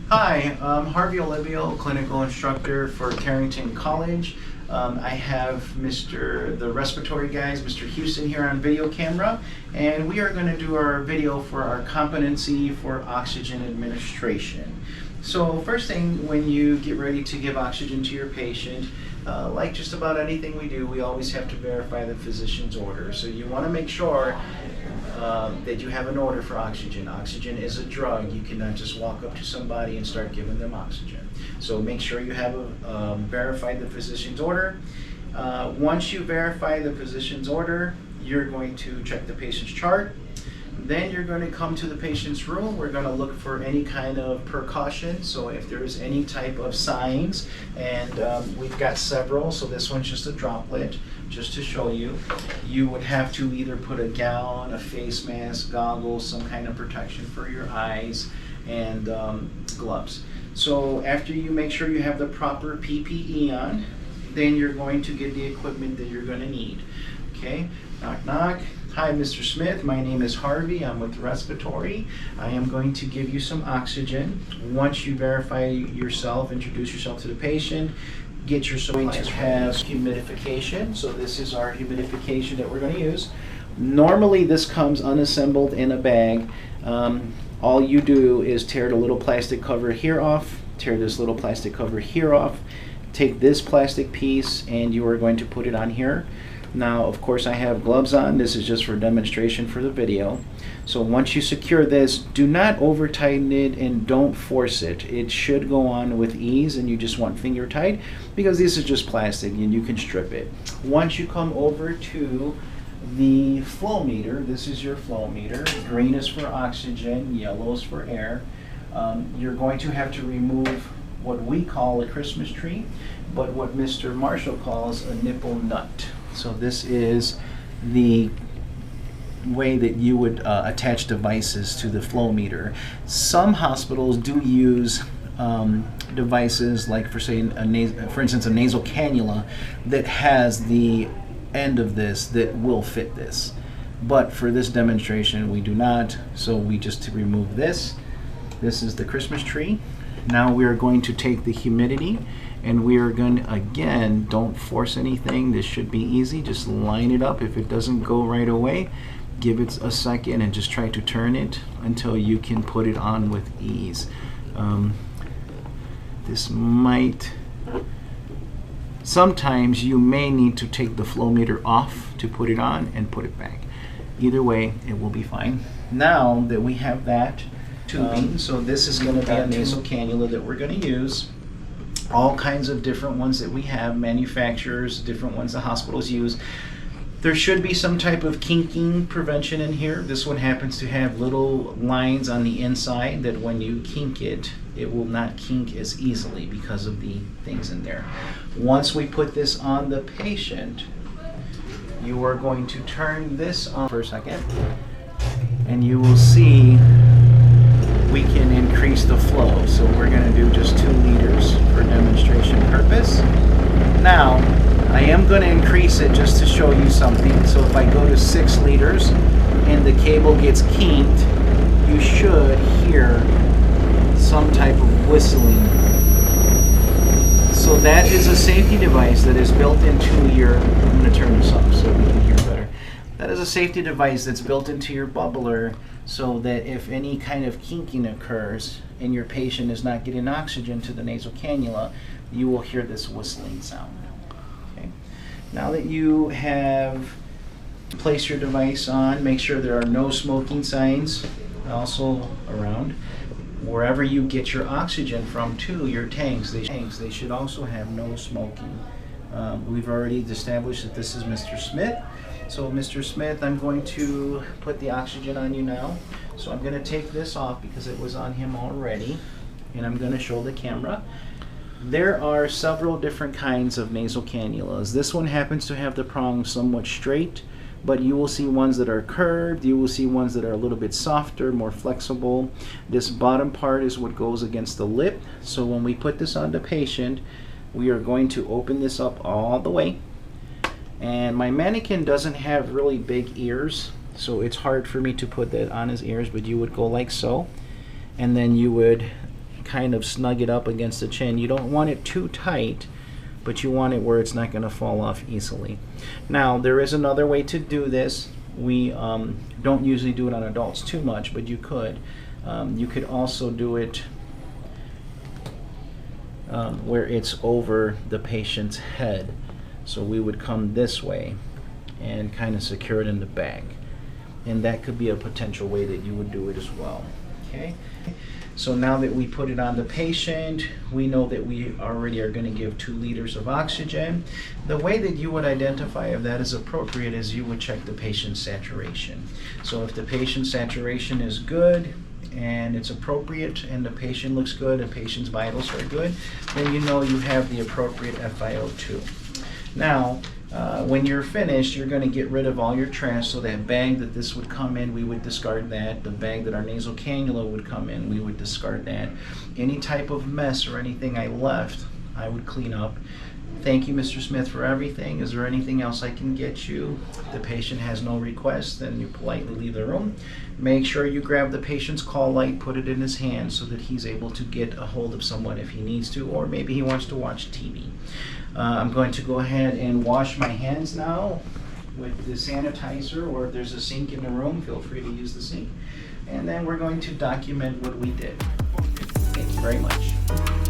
Hi, I'm Harvey Olivio, clinical instructor for Carrington College. I have the respiratory guys, Mr. Houston here on video camera, and we are going to do our video for our competency for oxygen administration. So first thing, when you get ready to give oxygen to your patient, like just about anything we do, we always have to verify the physician's order. So you want to make sure that you have an order for oxygen. Oxygen is a drug. You cannot just walk up to somebody and start giving them oxygen. So make sure you have verified the physician's order. Once you verify the physician's order, you're going to check the patient's chart. Then you're going to come to the patient's room. We're going to look for any kind of precaution. So if there's any type of signs, and we've got several, so this one's just a droplet, just to show you. You would have to either put a gown, a face mask, goggles, some kind of protection for your eyes, and gloves. So after you make sure you have the proper PPE on, then you're going to get the equipment that you're going to need. Okay, knock knock. Hi, Mr. Smith. My name is Harvey. I'm with Respiratory. I am going to give you some oxygen. Once you verify yourself, introduce yourself to the patient, get your supplies. Going to have humidification. So this is our humidification that we're going to use. Normally this comes unassembled in a bag. All you do is tear the little plastic cover here off, tear this little plastic cover here off, take this plastic piece, and you are going to put it on here. Now, of course, I have gloves on. This is just for demonstration for the video. So once you secure this, do not over tighten it and don't force it. It should go on with ease, and you just want finger tight because this is just plastic and you can strip it. Once you come over to the flow meter, this is your flow meter. Green is for oxygen, yellow is for air. You're going to have to remove what we call a Christmas tree, but what Mr. Marshall calls a nipple nut. So this is the way that you would attach devices to the flow meter. Some hospitals do use devices like, for instance, a nasal cannula that has the end of this that will fit this. But for this demonstration, we do not. So we just remove this. This is the Christmas tree. Now we are going to take the humidity, and we are going to, again, don't force anything. This should be easy. Just line it up. If it doesn't go right away, give it a second and just try to turn it until you can put it on with ease. This might, sometimes you may need to take the flow meter off to put it on and put it back. Either way, it will be fine. Now that we have that tubing, so this is going to be a nasal cannula that we're going to use. All kinds of different ones that we have, manufacturers, different ones the hospitals use. There should be some type of kinking prevention in here. This one happens to have little lines on the inside that when you kink it, it will not kink as easily because of the things in there. Once we put this on the patient, you are going to turn this on for a second, and you will see we can increase the flow. So we're going to do just 2 liters for demonstration purpose. Now, I am going to increase it just to show you something. So if I go to 6 liters and the cable gets kinked, you should hear some type of whistling. So that is a safety device that is built into your, I'm going to turn this up so we can hear better. That is a safety device that's built into your bubbler, so that if any kind of kinking occurs and your patient is not getting oxygen to the nasal cannula, you will hear this whistling sound. Okay. Now that you have placed your device on, make sure there are no smoking signs also around. Wherever you get your oxygen from to your tanks, they should also have no smoking. We've already established that this is Mr. Smith. So Mr. Smith, I'm going to put the oxygen on you now. So I'm going to take this off because it was on him already, and I'm going to show the camera. There are several different kinds of nasal cannulas. This one happens to have the prong somewhat straight, but you will see ones that are curved. You will see ones that are a little bit softer, more flexible. This bottom part is what goes against the lip. So when we put this on the patient, we are going to open this up all the way. And my mannequin doesn't have really big ears, so it's hard for me to put that on his ears, but you would go like so. And then you would kind of snug it up against the chin. You don't want it too tight, but you want it where it's not going to fall off easily. Now, there is another way to do this. We don't usually do it on adults too much, but you could. You could also do it where it's over the patient's head. So we would come this way and kind of secure it in the back. And that could be a potential way that you would do it as well. Okay. So now that we put it on the patient, we know that we already are going to give 2 liters of oxygen. The way that you would identify if that is appropriate is you would check the patient's saturation. So if the patient's saturation is good and it's appropriate and the patient looks good, the patient's vitals are good, then you know you have the appropriate FiO2. Now, when you're finished, you're going to get rid of all your trash. So that bag that this would come in, we would discard that. The bag that our nasal cannula would come in, we would discard that. Any type of mess or anything I left, I would clean up. Thank you, Mr. Smith, for everything. Is there anything else I can get you? If the patient has no request, then you politely leave the room. Make sure you grab the patient's call light, put it in his hand so that he's able to get a hold of someone if he needs to, or maybe he wants to watch TV. I'm going to go ahead and wash my hands now with the sanitizer, or if there's a sink in the room, feel free to use the sink. And then we're going to document what we did. Thank you very much.